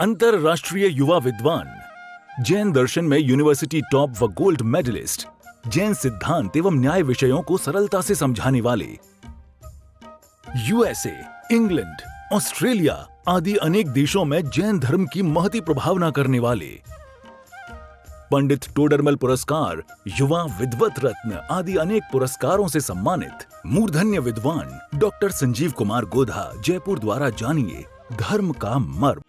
अंतरराष्ट्रीय युवा विद्वान, जैन दर्शन में यूनिवर्सिटी टॉप व गोल्ड मेडलिस्ट, जैन सिद्धांत एवं न्याय विषयों को सरलता से समझाने वाले, यूएसए, इंग्लैंड, ऑस्ट्रेलिया आदि अनेक देशों में जैन धर्म की महती प्रभावना करने वाले, पंडित टोडरमल पुरस्कार, युवा विद्वत रत्न आदि अनेक पुरस्कारों से सम्मानित मूर्धन्य विद्वान डॉक्टर संजीव कुमार गोधा जयपुर द्वारा जानिए धर्म का मर्म।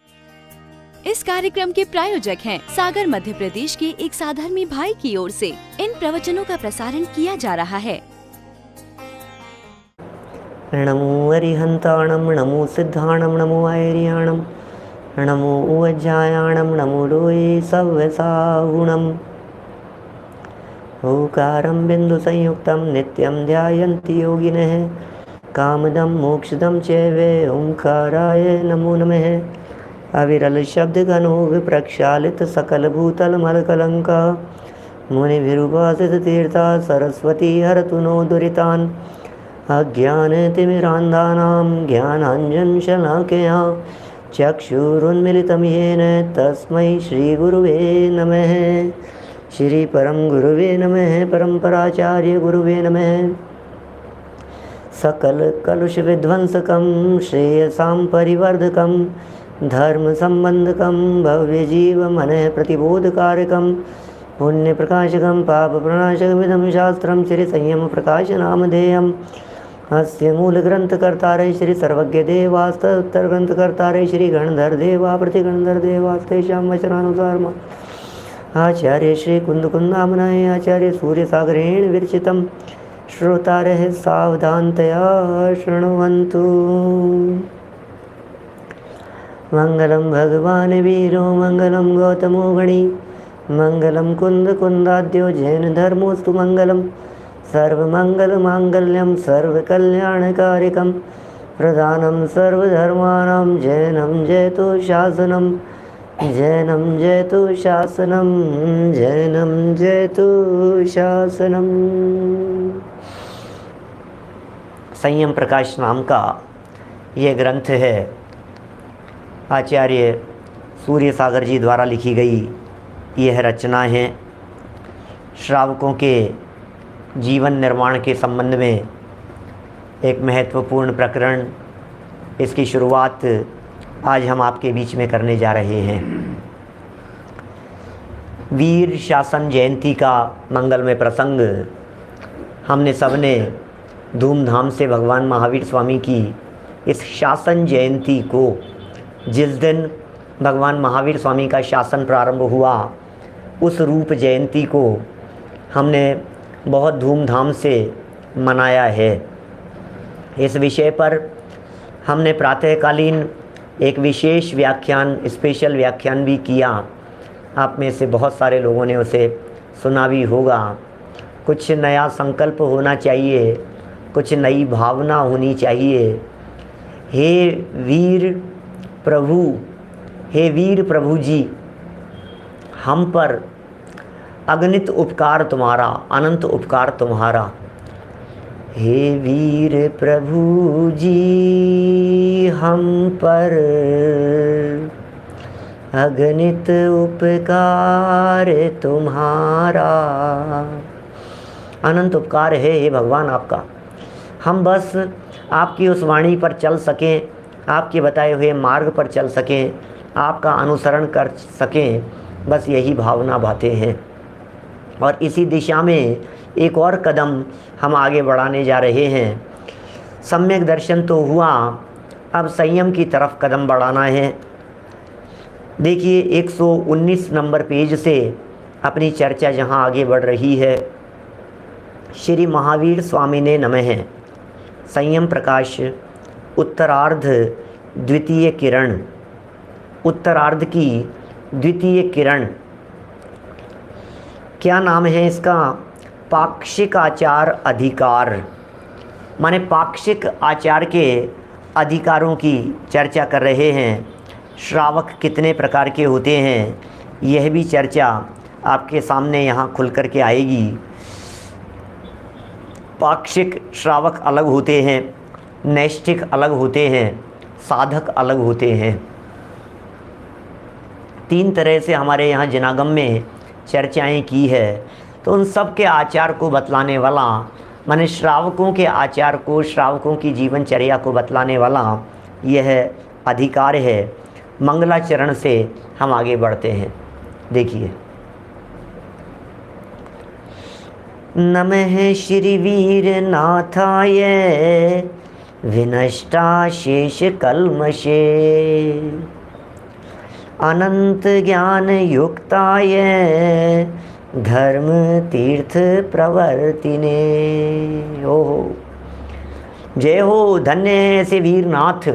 इस कार्यक्रम के प्रायोजक हैं सागर मध्य प्रदेश के एक साधर्मी भाई की ओर से इन प्रवचनों का प्रसारण किया जा रहा है। नमो अरिहंताणम, नमो सिद्धाणम, नमो आयरियाणम, नमो उज्जायाणम, नमो लोये सव्यसाहुणम। ओकारं बिंदु संयुक्तं नित्यं ध्यायन्ति योगिनः, कामदं मोक्षदं चैव ओंकाराय नमो नमः। अविरल शब्द घनोग प्रक्षालित सकल भूतल मल कलंका, मुनिभिरुपासित तीर्था सरस्वती हरतु नो दुरितान्। अज्ञान तिमिरान्धानां ज्ञानाञ्जन शलाकया चक्षुरुन्मिलितं येन तस्मै श्री गुरुवे नमः। श्री परम गुरुवे नमः। परम्पराचार्य गुरुवे नमः। सकल कलुष विध्वंसकं श्रेयसां परिवर्धकं, धर्म संबंधकं भव्य जीव मनः प्रतिबोधकारकं, पुण्य प्रकाशकं पाप प्रणाशकमिदं शास्त्रं श्री संयम प्रकाश नामधेयम्। अस्य मूल ग्रंथ कर्तारय श्री सर्वज्ञ देवास्त उत्तर ग्रंथ कर्तारय श्री गणधर देवा प्रतिगणधर देवास्तेषां वचनानुसार आचार्य श्री कुंदकुंदामनाय आचार्य सूर्य सागरेण विरचितं, श्रोतारः सावधानतया शृण्वन्तु। मंगलम भगवान वीरो मंगलम गौतमो गणी, मंगलम कुंद कुंदाद्यो जैन धर्मोस्तु मंगलम। सर्वमंगल मांगल्यम सर्वकल्याणकारिकम, प्रधानम सर्वधर्माणां जैनम जयतु शासनम, जैनम जयतु शासनम, जैनम जयतु शासनम। संयम प्रकाश नाम का ये ग्रंथ है, आचार्य सूर्य सागर जी द्वारा लिखी गई यह रचना है। श्रावकों के जीवन निर्माण के संबंध में एक महत्वपूर्ण प्रकरण, इसकी शुरुआत आज हम आपके बीच में करने जा रहे हैं। वीर शासन जयंती का मंगलमय प्रसंग हमने सबने धूमधाम से भगवान महावीर स्वामी की इस शासन जयंती को, जिस दिन भगवान महावीर स्वामी का शासन प्रारंभ हुआ, उस रूप जयंती को हमने बहुत धूमधाम से मनाया है। इस विषय पर हमने प्रातःकालीन एक विशेष व्याख्यान, स्पेशल व्याख्यान भी किया। आप में से बहुत सारे लोगों ने उसे सुना भी होगा। कुछ नया संकल्प होना चाहिए, कुछ नई भावना होनी चाहिए। हे वीर प्रभु, हे वीर प्रभु जी, हम पर अगणित उपकार तुम्हारा, अनंत उपकार तुम्हारा। हे वीर प्रभु जी, हम पर अगणित उपकार तुम्हारा। अनंत उपकार है हे भगवान आपका। हम बस आपकी उस वाणी पर चल सकें, आपके बताए हुए मार्ग पर चल सकें, आपका अनुसरण कर सकें, बस यही भावना बातें हैं। और इसी दिशा में एक और कदम हम आगे बढ़ाने जा रहे हैं। सम्यक दर्शन तो हुआ, अब संयम की तरफ कदम बढ़ाना है। देखिए 119 नंबर पेज से अपनी चर्चा जहाँ आगे बढ़ रही है। श्री महावीर स्वामी ने नमः, संयम प्रकाश उत्तरार्ध द्वितीय किरण, उत्तरार्ध की द्वितीय किरण। क्या नाम है इसका? पाक्षिक आचार अधिकार, माने पाक्षिक आचार के अधिकारों की चर्चा कर रहे हैं। श्रावक कितने प्रकार के होते हैं, यह भी चर्चा आपके सामने यहाँ खुल कर के आएगी। पाक्षिक श्रावक अलग होते हैं, नैष्ठिक अलग होते हैं, साधक अलग होते हैं। 3 तरह से हमारे यहाँ जनागम में चर्चाएं की है, तो उन सब के आचार को बतलाने वाला, माने श्रावकों के आचार को, श्रावकों की जीवनचर्या को बतलाने वाला यह अधिकार है। मंगलाचरण से हम आगे बढ़ते हैं। देखिए, नमः श्री वीर नाथाय विनष्टा शेष कल्मषे अनंत ज्ञान युक्ताय धर्म तीर्थ प्रवर्तिने। ओहो, जय हो, धन्य है ऐसे वीरनाथ।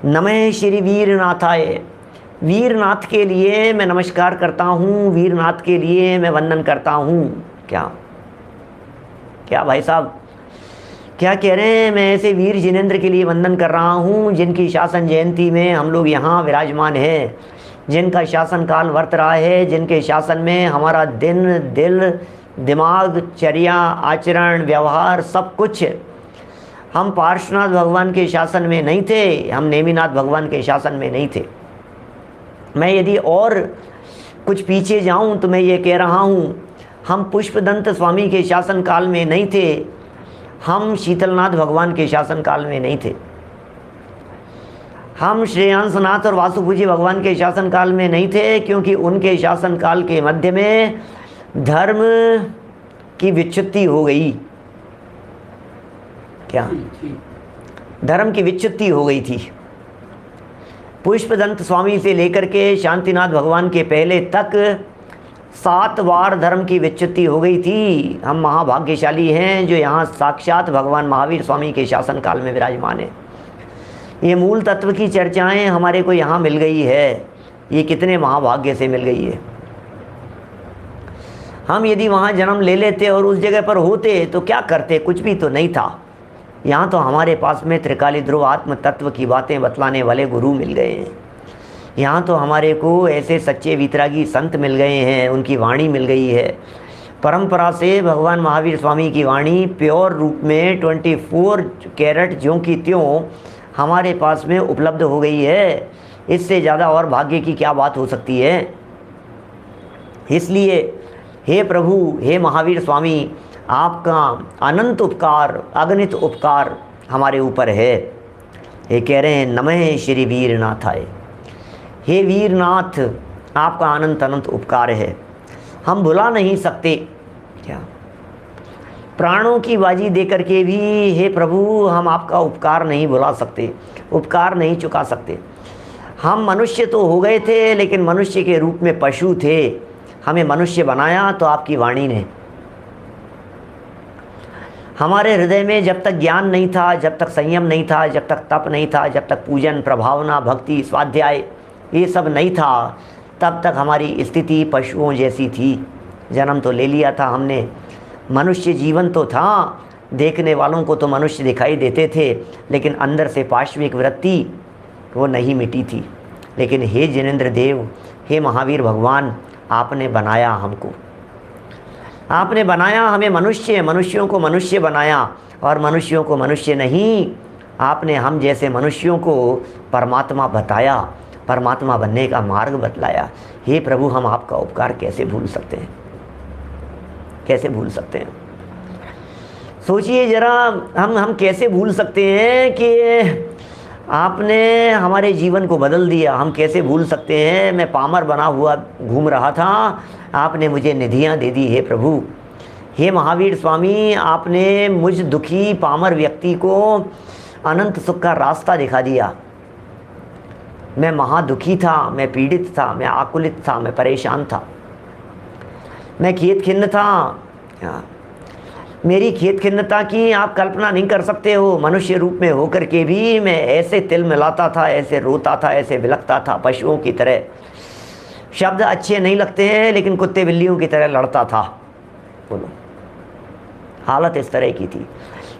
नमः श्री वीरनाथाय, वीरनाथ के लिए मैं नमस्कार करता हूँ, वीरनाथ के लिए मैं वंदन करता हूँ। क्या भाई साहब क्या कह रहे हैं? मैं ऐसे वीर जिनेंद्र के लिए वंदन कर रहा हूँ जिनकी शासन जयंती में हम लोग यहाँ विराजमान हैं, जिनका शासन काल वर्त रहा है, जिनके शासन में हमारा दिन, दिल, दिमाग, चर्या, आचरण, व्यवहार सब कुछ। हम पार्श्वनाथ भगवान के शासन में नहीं थे, हम नेमिनाथ भगवान के शासन में नहीं थे। मैं यदि और कुछ पीछे जाऊं तो मैं ये कह रहा हूं, हम पुष्पदंत स्वामी के शासन काल में नहीं थे, हम शीतलनाथ भगवान के शासन काल में नहीं थे, हम श्रेयांसनाथ और वासुपूज्य भगवान के शासन काल में नहीं थे, क्योंकि उनके शासन काल के मध्य में धर्म की विच्युति हो गई। क्या? धर्म की विच्युति हो गई थी। पुष्पदंत स्वामी से लेकर के शांतिनाथ भगवान के पहले तक 7 बार धर्म की विच्युति हो गई थी। हम महाभाग्यशाली हैं जो यहाँ साक्षात भगवान महावीर स्वामी के शासन काल में विराजमान है। ये मूल तत्व की चर्चाएं हमारे को यहाँ मिल गई है, ये कितने महाभाग्य से मिल गई है। हम यदि वहाँ जन्म ले लेते और उस जगह पर होते तो क्या करते? कुछ भी तो नहीं था। यहाँ तो हमारे पास में त्रिकाली ध्रुव आत्म तत्व की बातें बतलाने वाले गुरु मिल गए हैं। यहाँ तो हमारे को ऐसे सच्चे वितरागी संत मिल गए हैं, उनकी वाणी मिल गई है। परंपरा से भगवान महावीर स्वामी की वाणी प्योर रूप में 24 कैरेट ज्यों की त्यों हमारे पास में उपलब्ध हो गई है। इससे ज़्यादा और भाग्य की क्या बात हो सकती है? इसलिए हे प्रभु, हे महावीर स्वामी, आपका अनंत उपकार, अगणित उपकार हमारे ऊपर है। ये कह रहे हैं नमः श्री वीरनाथाय, हे वीरनाथ, आपका अनंत अनंत उपकार है, हम भुला नहीं सकते। क्या? प्राणों की बाजी देकर के भी हे प्रभु हम आपका उपकार नहीं भुला सकते, उपकार नहीं चुका सकते। हम मनुष्य तो हो गए थे, लेकिन मनुष्य के रूप में पशु थे। हमें मनुष्य बनाया तो आपकी वाणी ने। हमारे हृदय में जब तक ज्ञान नहीं था, जब तक संयम नहीं था, जब तक तप नहीं था, जब तक पूजन, प्रभावना, भक्ति, स्वाध्याय ये सब नहीं था, तब तक हमारी स्थिति पशुओं जैसी थी। जन्म तो ले लिया था हमने, मनुष्य जीवन तो था, देखने वालों को तो मनुष्य दिखाई देते थे, लेकिन अंदर से पाश्विक वृत्ति वो नहीं मिटी थी। लेकिन हे जिनेंद्र देव, हे महावीर भगवान, आपने बनाया हमको, आपने बनाया हमें मनुष्य, मनुष्यों को मनुष्य बनाया, और मनुष्यों को मनुष्य नहीं, आपने हम जैसे मनुष्यों को परमात्मा बताया, परमात्मा बनने का मार्ग बतलाया। हे प्रभु, हम आपका उपकार कैसे भूल सकते हैं? कैसे भूल सकते हैं? सोचिए जरा, हम कैसे भूल सकते हैं कि आपने हमारे जीवन को बदल दिया। हम कैसे भूल सकते हैं? मैं पामर बना हुआ घूम रहा था, आपने मुझे निधियाँ दे दी। हे प्रभु, हे महावीर स्वामी, आपने मुझ दुखी पामर व्यक्ति को अनंत सुख का रास्ता दिखा दिया। मैं महादुखी था, मैं पीड़ित था, मैं आकुलित था, मैं परेशान था, मैं खेद खिन्न था। मेरी खेद खिन्नता की आप कल्पना नहीं कर सकते हो। मनुष्य रूप में होकर के भी मैं ऐसे तिल मिलाता था, ऐसे रोता था, ऐसे बिलखता था, पशुओं की तरह। शब्द अच्छे नहीं लगते हैं, लेकिन कुत्ते बिल्लियों की तरह लड़ता था। बोलो, हालत इस तरह की थी।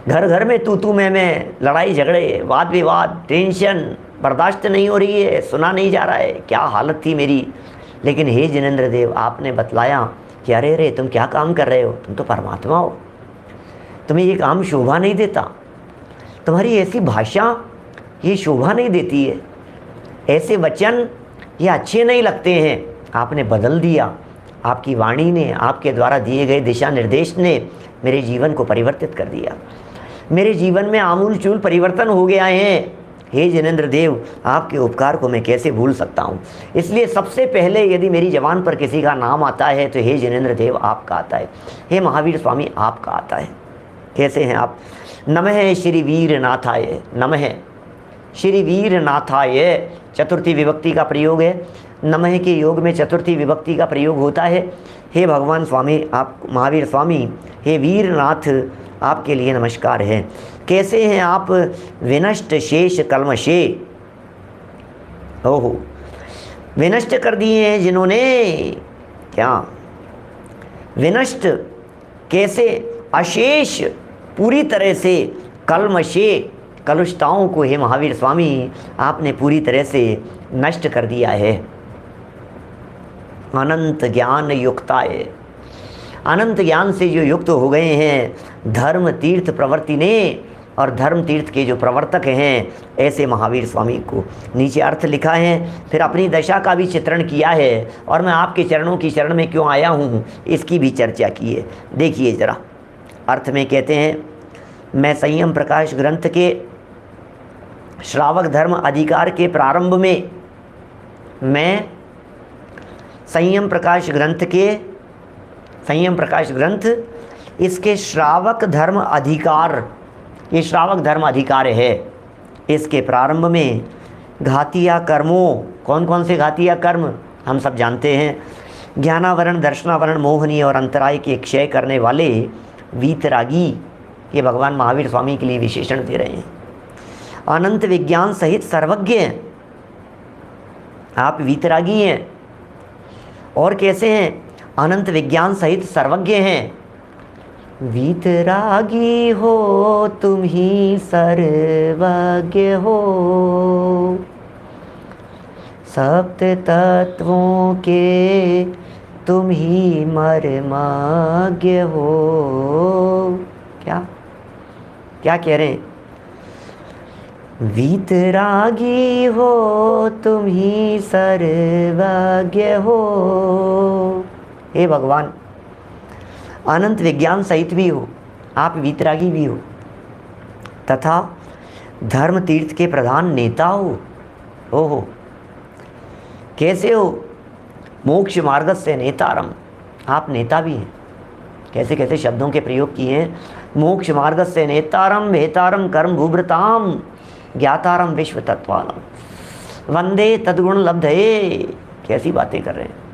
घर घर में तू मैं, लड़ाई झगड़े, वाद विवाद, टेंशन बर्दाश्त नहीं हो रही है, सुना नहीं जा रहा है। क्या हालत थी मेरी। लेकिन हे जिनेंद्र देव, आपने बतलाया कि अरे रे, तुम क्या काम कर रहे हो? तुम तो परमात्मा हो, तुम्हें ये काम शोभा नहीं देता, तुम्हारी ऐसी भाषा ये शोभा नहीं देती है, ऐसे वचन ये अच्छे नहीं लगते हैं, आपने बदल दिया। आपकी वाणी ने, आपके द्वारा दिए गए दिशा निर्देश ने मेरे जीवन को परिवर्तित कर दिया। मेरे जीवन में आमूल चूल परिवर्तन हो गया है। हे जिनेंद्र देव, आपके उपकार को मैं कैसे भूल सकता हूँ। इसलिए सबसे पहले यदि मेरी जबान पर किसी का नाम आता है तो हे जिनेंद्र देव आपका आता है, हे महावीर स्वामी आपका आता है। कैसे हैं आप? नमः श्री वीर नाथाय, नमः श्री वीर नाथाय। चतुर्थी विभक्ति का प्रयोग है। नमः के योग में चतुर्थी विभक्ति का प्रयोग होता है। हे भगवान स्वामी, आप महावीर स्वामी, हे वीरनाथ, आपके लिए नमस्कार है। कैसे हैं आप? विनष्ट शेष कलमशे, ओहो, विनष्ट कर दिए हैं जिन्होंने, क्या विनष्ट, कैसे? अशेष, पूरी तरह से, कलमशे, कलुषताओं को हे महावीर स्वामी आपने पूरी तरह से नष्ट कर दिया है। अनंत ज्ञान युक्ताय, अनंत ज्ञान से जो युक्त हो गए हैं धर्म तीर्थ प्रवर्ति ने, और धर्म तीर्थ के जो प्रवर्तक हैं ऐसे महावीर स्वामी को। नीचे अर्थ लिखा है, फिर अपनी दशा का भी चित्रण किया है, और मैं आपके चरणों की शरण में क्यों आया हूँ इसकी भी चर्चा की है। देखिए जरा, अर्थ में कहते हैं, मैं संयम प्रकाश ग्रंथ के श्रावक धर्म अधिकार के प्रारंभ में, मैं संयम प्रकाश ग्रंथ इसके श्रावक धर्म अधिकार, ये श्रावक धर्म अधिकार है, इसके प्रारंभ में घातिया कर्मों, कौन कौन से घातिया कर्म हम सब जानते हैं, ज्ञानावरण, दर्शनावरण, मोहनी और अंतराय के क्षय करने वाले वीतरागी, ये भगवान महावीर स्वामी के लिए विशेषण दे रहे हैं। अनंत विज्ञान सहित सर्वज्ञ हैं, आप वीतरागी हैं। और कैसे हैं? अनंत विज्ञान सहित सर्वज्ञ हैं। वीतरागी हो तुम ही सर्वज्ञ हो, सप्त तत्वों के तुम ही मर्मज्ञ हो। क्या क्या कह रहे हैं? वीतरागी हो तुम ही सर्वज्ञ हो। हे भगवान, अनंत विज्ञान सहित भी हो, आप वीतरागी भी हो, तथा धर्म तीर्थ के प्रधान नेता हो। ओहो, कैसे हो? मोक्ष मार्ग से नेतारम, आप नेता भी हैं। कैसे कैसे शब्दों के प्रयोग किए हैं। मोक्ष मार्ग से नेतारम, भेतारम कर्म भूभृताम, ज्ञातारम विश्व तत्वालम, वंदे तद्गुण लब्धये। कैसी बातें कर रहे हैं।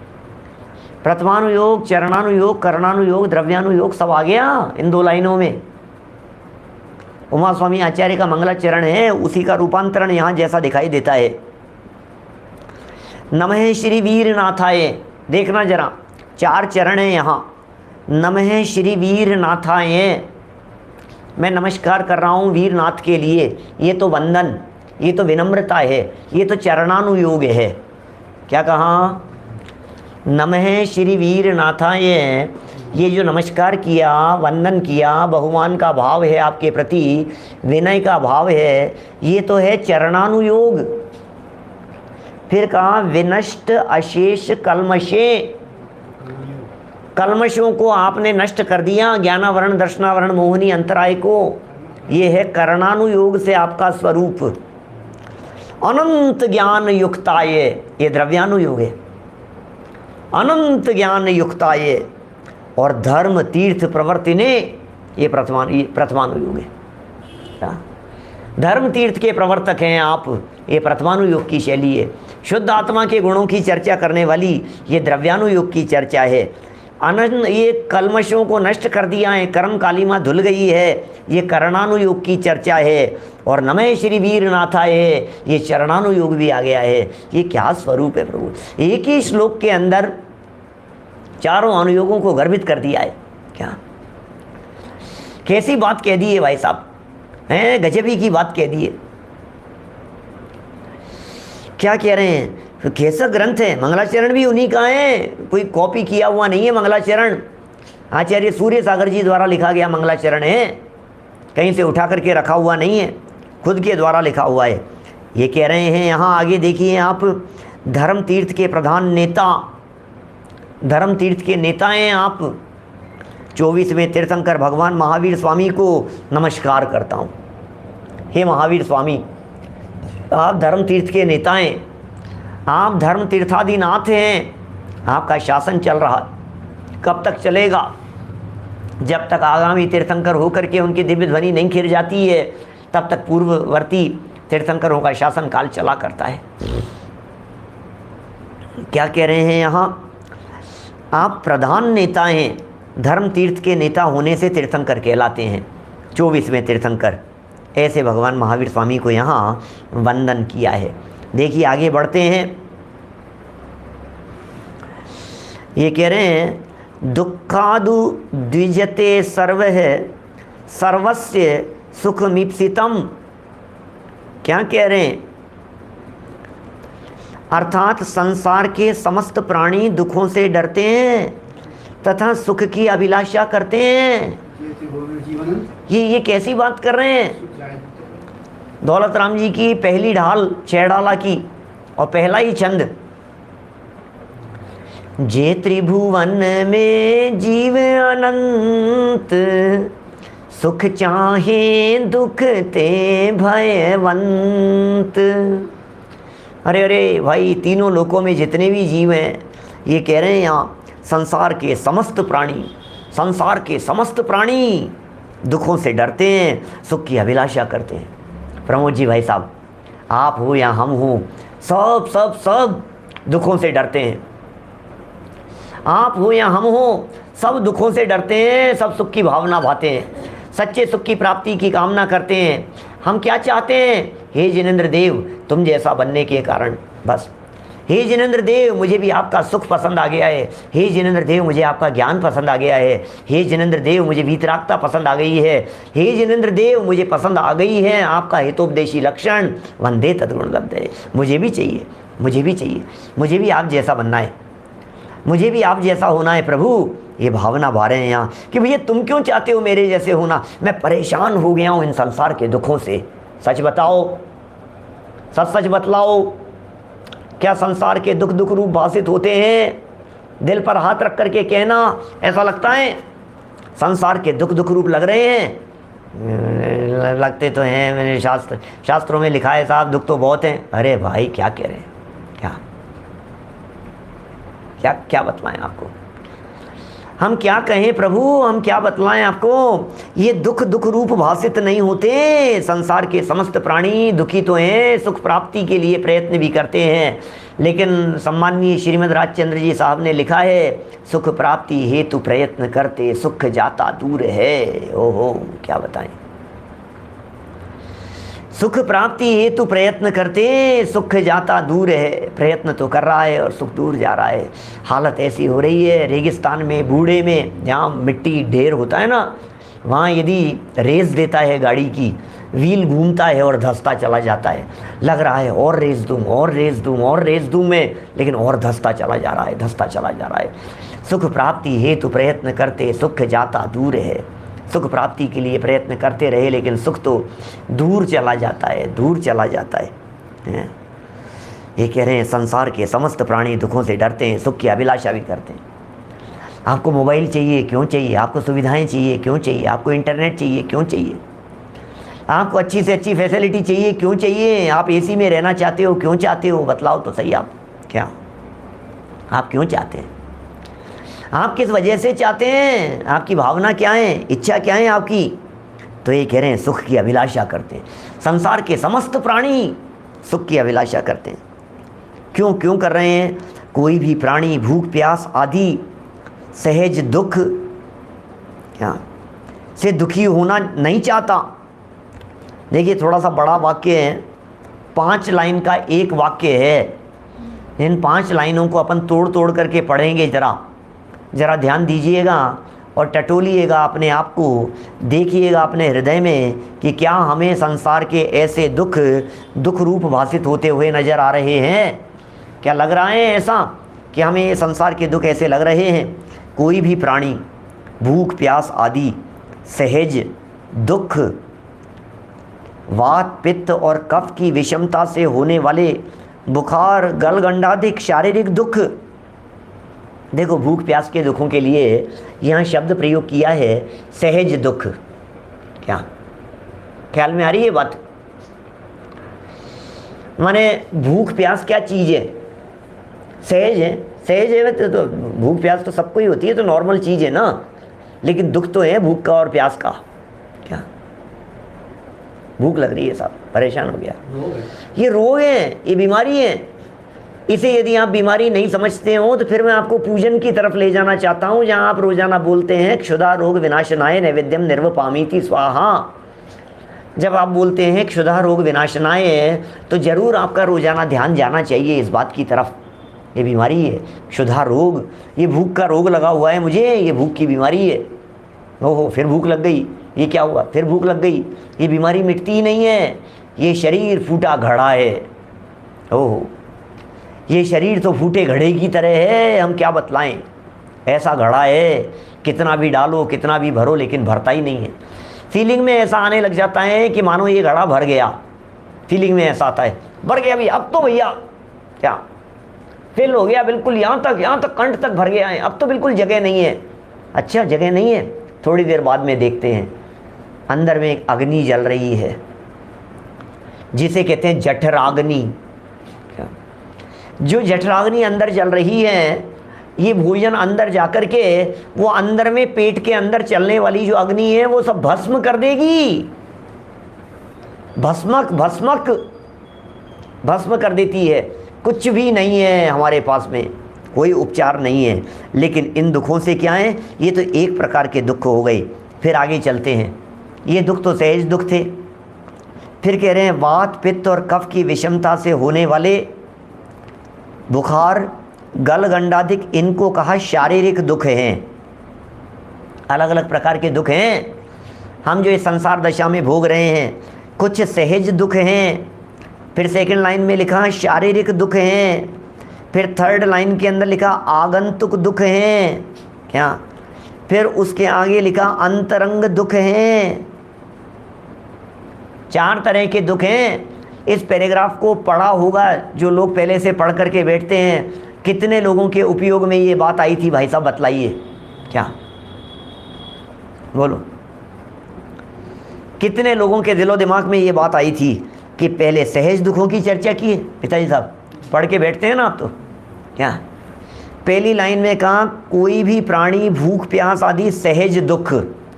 प्रथमानुयोग, चरणानुयोग, करणानुयोग, द्रव्यानुयोग सब आ गया इन दो लाइनों में। उमा स्वामी आचार्य का मंगलाचरण है, उसी का रूपांतरण यहाँ जैसा दिखाई देता है। नमः श्री वीरनाथाय, देखना जरा, 4 चरण है यहाँ। नमः श्री वीरनाथाय, मैं नमस्कार कर रहा हूँ वीरनाथ के लिए। ये तो वंदन, ये तो विनम्रता है, ये तो चरणानुयोग है। क्या कहा? नमः श्री वीरनाथाय, ये जो नमस्कार किया, वंदन किया, बहुमान का भाव है आपके प्रति, विनय का भाव है, ये तो है चरणानुयोग। फिर कहा विनष्ट अशेष कलमशे, कलमशों को आपने नष्ट कर दिया, ज्ञानावरण, दर्शनावरण, मोहनी, अंतराय को। ये है करणानुयोग से आपका स्वरूप। अनंत ज्ञान युक्ताय, ये द्रव्यानुयोग है। अनंत ज्ञान युक्ताय और धर्म तीर्थ प्रवर्ति ने, ये प्रथमानुयोग है। क्या? धर्म तीर्थ के प्रवर्तक हैं आप, ये प्रथमानुयोग की शैली है। शुद्ध आत्मा के गुणों की चर्चा करने वाली ये द्रव्यानुयोग की चर्चा है। अनंत, ये कलमशों को नष्ट कर दिया है, कर्म कालीमा धुल गई है, ये करणानुयोग की चर्चा है। और नमः श्री वीरनाथाय है, ये चरणानुयोग भी आ गया है। ये क्या स्वरूप है प्रभु! एक ही श्लोक के अंदर चारों अनुयोगों को गर्भित कर दिया है। क्या कैसी बात कह दी है भाई साहब, हैं? गजबी की बात कह दी है। क्या कह रहे हैं? तो कैसा ग्रंथ है, मंगलाचरण भी उन्हीं का है, कोई कॉपी किया हुआ नहीं है। मंगलाचरण आचार्य सूर्य सागर जी द्वारा लिखा गया मंगलाचरण है, कहीं से उठा करके रखा हुआ नहीं है, खुद के द्वारा लिखा हुआ है। ये कह रहे हैं यहाँ आगे देखिए आप, धर्म तीर्थ के प्रधान नेता, धर्म तीर्थ के नेता हैं आप। 24वें तीर्थंकर भगवान महावीर स्वामी को नमस्कार करता हूँ। हे महावीर स्वामी, आप धर्म तीर्थ के नेता हैं, आप धर्म तीर्थादिनाथ हैं। आपका शासन चल रहा, कब तक चलेगा? जब तक आगामी तीर्थंकर होकर के उनकी दिव्य ध्वनि नहीं खिर जाती है, तब तक पूर्ववर्ती तीर्थंकरों का शासन काल चला करता है। क्या कह रहे हैं यहाँ? आप प्रधान नेता हैं, धर्म तीर्थ के नेता होने से तीर्थंकर कहलाते हैं, 24वें तीर्थंकर। ऐसे भगवान महावीर स्वामी को यहाँ वंदन किया है। देखिए आगे बढ़ते हैं। ये कह रहे हैं दुखादु द्विजते सर्वः सर्वस्य सुखमीप्सितम। क्या कह रहे हैं? अर्थात संसार के समस्त प्राणी दुखों से डरते हैं तथा सुख की अभिलाषा करते हैं। ये कैसी बात कर रहे हैं? दौलत राम जी की पहली ढाल छेड़ाला की और पहला ही छंद, जे त्रिभुवन में जीव अनंत सुख चाहे दुख ते भयवंत। अरे अरे भाई, तीनों लोकों में जितने भी जीव हैं, ये कह रहे हैं यहाँ संसार के समस्त प्राणी, संसार के समस्त प्राणी दुखों से डरते हैं, सुख की अभिलाषा करते हैं। प्रमोद जी भाई साहब, आप हो या हम हो, सब सब सब दुखों से डरते हैं। आप हो या हम हो, सब दुखों से डरते हैं, सब सुख की भावना भाते हैं, सच्चे सुख की प्राप्ति की कामना करते हैं। हम क्या चाहते हैं? हे जिनेंद्र देव, तुम जैसा बनने के कारण बस। हे जिनेंद्र देव, मुझे भी आपका सुख पसंद आ गया है। हे जिनेंद्र देव, मुझे आपका ज्ञान पसंद आ गया है। हे जिनेंद्र देव, मुझे वीतरागता पसंद आ गई है। हे जिनेंद्र देव, मुझे पसंद आ गई है आपका हितोपदेशी लक्षण, वंदे तद्गुण लब्धे। मुझे भी चाहिए, मुझे भी चाहिए, मुझे भी आप जैसा बनना है, मुझे भी आप जैसा होना है प्रभु। ये भावना भा रहे हैं यहाँ कि भैया तुम क्यों चाहते हो मेरे जैसे होना? मैं परेशान हो गया हूँ इन संसार के दुखों से। सच बताओ, सच सच बतलाओ, क्या संसार के दुख दुख रूप भाषित होते हैं? दिल पर हाथ रख करके कहना, ऐसा लगता है संसार के दुख दुख रूप लग रहे हैं? लगते तो हैं, मैंने शास्त्रों में लिखा है साहब, दुख तो बहुत हैं। अरे भाई क्या कह रहे हैं? क्या क्या क्या बतलाएं आपको? हम क्या कहें प्रभु, हम क्या बतलाएं आपको? ये दुख दुख रूप भाषित नहीं होते। संसार के समस्त प्राणी दुखी तो हैं, सुख प्राप्ति के लिए प्रयत्न भी करते हैं, लेकिन सम्माननीय श्रीमद् राजचंद्र जी साहब ने लिखा है, सुख प्राप्ति हेतु प्रयत्न करते सुख जाता दूर है। ओहो, क्या बताएं। सुख प्राप्ति हेतु प्रयत्न करते सुख जाता दूर है। प्रयत्न तो कर रहा है और सुख दूर जा रहा है। हालत ऐसी हो रही है, रेगिस्तान में, बूढ़े में, जहाँ मिट्टी ढेर होता है ना, वहाँ यदि रेस देता है गाड़ी की, व्हील घूमता है और धंसता चला जाता है। लग रहा है और रेस दूँ, और रेस दूँ, और रेस दूँ मैं, लेकिन और धंसता चला जा रहा है, धंसता चला जा रहा है। सुख प्राप्ति हेतु प्रयत्न करते सुख जाता दूर है। सुख प्राप्ति के लिए प्रयत्न करते रहे, लेकिन सुख तो दूर चला जाता है, दूर चला जाता है। ये कह रहे हैं संसार के समस्त प्राणी दुखों से डरते हैं, सुख की अभिलाषा भी करते हैं। आपको मोबाइल चाहिए, क्यों चाहिए? आपको सुविधाएं चाहिए, क्यों चाहिए? आपको इंटरनेट चाहिए, क्यों चाहिए? आपको अच्छी से अच्छी फैसिलिटी चाहिए, क्यों चाहिए? आप एसी में रहना चाहते हो, क्यों चाहते हो? बतलाओ तो सही आप, क्या आप क्यों चाहते हैं? आप किस वजह से चाहते हैं? आपकी भावना क्या है? इच्छा क्या है आपकी? तो ये कह रहे हैं सुख की अभिलाषा करते हैं। संसार के समस्त प्राणी सुख की अभिलाषा करते हैं। क्यों क्यों कर रहे हैं? कोई भी प्राणी भूख प्यास आदि सहज दुख से दुखी होना नहीं चाहता। देखिए थोड़ा सा बड़ा वाक्य है, 5 लाइन का एक वाक्य है। इन 5 लाइनों को अपन तोड़ तोड़ करके पढ़ेंगे। ज़रा ध्यान दीजिएगा और टटोलिएगा अपने आप को, देखिएगा अपने हृदय में कि क्या हमें संसार के ऐसे दुख रूप भाषित होते हुए नज़र आ रहे हैं? क्या लग रहा है ऐसा कि हमें संसार के दुख ऐसे लग रहे हैं? कोई भी प्राणी भूख प्यास आदि सहज दुख, वात पित्त और कफ की विषमता से होने वाले बुखार, गलगंडाधिक, शारीरिक दुख। देखो, भूख प्यास के दुखों के लिए यहाँ शब्द प्रयोग किया है सहज दुख। क्या ख्याल में आ रही है बात? माने भूख प्यास क्या चीज है? सहज है। सहज है तो भूख प्यास तो सबको ही होती है, तो नॉर्मल चीज है ना। लेकिन दुख तो है भूख का और प्यास का। क्या भूख लग रही है साहब, परेशान हो गया, ये रोग है, ये बीमारी है। इसे यदि आप बीमारी नहीं समझते हो तो फिर मैं आपको पूजन की तरफ ले जाना चाहता हूं, जहां आप रोजाना बोलते हैं क्षुधा रोग विनाशनाय नैवेद्यम निर्वपामीति स्वाहा। जब आप बोलते हैं क्षुधा रोग विनाशनाय तो जरूर आपका रोजाना ध्यान जाना चाहिए इस बात की तरफ। ये बीमारी है क्षुधा रोग, ये भूख का रोग लगा हुआ है मुझे, ये भूख की बीमारी है। ओहो, फिर भूख लग गई, ये क्या हुआ? फिर भूख लग गई। ये बीमारी मिटती ही नहीं है, ये शरीर फूटा घड़ा है। ओहो, ये शरीर तो फूटे घड़े की तरह है, हम क्या बतलाएं। ऐसा घड़ा है, कितना भी डालो कितना भी भरो लेकिन भरता ही नहीं है। फीलिंग में ऐसा आने लग जाता है कि मानो ये घड़ा भर गया। फीलिंग में ऐसा आता है, भर गया भैया, अब तो भैया क्या फिल हो गया, बिल्कुल यहाँ तक कंठ तक भर गया है, अब तो बिल्कुल जगह नहीं है। अच्छा, जगह नहीं है, थोड़ी देर बाद में देखते हैं अंदर में एक अग्नि जल रही है, जिसे कहते हैं जठराग्नि। जो जठराग्नि अंदर जल रही है, ये भोजन अंदर जाकर के वो अंदर में पेट के अंदर चलने वाली जो अग्नि है वो सब भस्म कर देगी। भस्म कर देती है। कुछ भी नहीं है हमारे पास में, कोई उपचार नहीं है। लेकिन इन दुखों से क्या है, ये तो एक प्रकार के दुख हो गए। फिर आगे चलते हैं, ये दुख तो सहज दुख थे। फिर कह रहे हैं वात पित्त और कफ की विषमता से होने वाले बुखार, गलगंडाधिक, इनको कहा शारीरिक दुख हैं। अलग अलग प्रकार के दुख हैं हम जो इस संसार दशा में भोग रहे हैं। कुछ सहज दुख हैं, फिर सेकंड लाइन में लिखा शारीरिक दुख हैं, फिर थर्ड लाइन के अंदर लिखा आगंतुक दुख हैं। क्या? फिर उसके आगे लिखा अंतरंग दुख हैं। 4 तरह के दुख हैं। इस पैराग्राफ को पढ़ा होगा जो लोग पहले से पढ़ करके बैठते हैं। कितने लोगों के उपयोग में ये बात आई थी भाई साहब, बतलाइए। क्या बोलो, कितने लोगों के दिलो दिमाग में ये बात आई थी कि पहले सहज दुखों की चर्चा की है? पिताजी साहब पढ़ के बैठते हैं ना आप तो। क्या? पहली लाइन में कहा कोई भी प्राणी भूख प्यास आदि सहज दुख,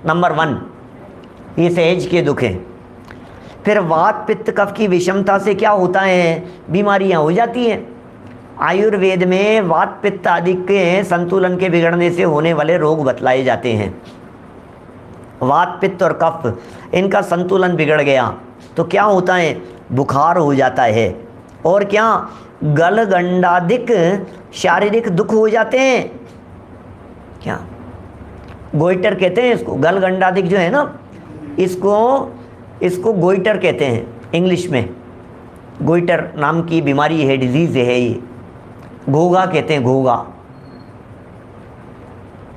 नंबर 1, ये सहज के दुख हैं। फिर वात पित्त कफ की विषमता से क्या होता है, बीमारियां हो जाती हैं। आयुर्वेद में वात पित्त आदि के संतुलन के बिगड़ने से होने वाले रोग बतलाए जाते हैं। वात पित्त और कफ, इनका संतुलन बिगड़ गया तो क्या होता है, बुखार हो जाता है। और क्या, गलगंडाधिक शारीरिक दुख हो जाते हैं। क्या? गोइटर कहते हैं इसको, गलगंडाधिक जो है ना, इसको गोइटर कहते हैं इंग्लिश में। गोइटर नाम की बीमारी है, डिजीज है ये। घोगा कहते हैं, घोगा।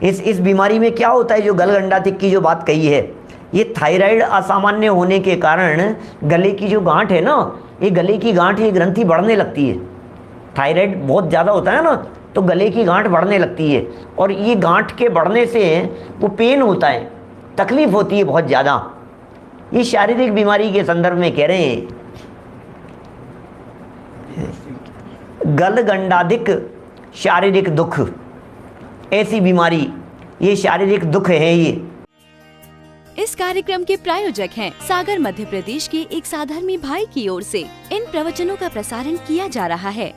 इस बीमारी में क्या होता है, जो गलगंडाधिक की जो बात कही है, ये थायराइड असामान्य होने के कारण गले की जो गांठ है ना, ये गले की गांठ, ये ग्रंथि बढ़ने लगती है। थायराइड बहुत ज़्यादा होता है ना, तो गले की गांठ बढ़ने लगती है। और ये गांठ के बढ़ने से वो पेन होता है, तकलीफ होती है बहुत ज़्यादा। ये शारीरिक बीमारी के संदर्भ में कह रहे हैं। गलगंडाधिक शारीरिक दुख, ऐसी बीमारी, ये शारीरिक दुख है। ये इस कार्यक्रम के प्रायोजक हैं सागर मध्य प्रदेश के एक साधर्मी भाई की ओर से इन प्रवचनों का प्रसारण किया जा रहा है।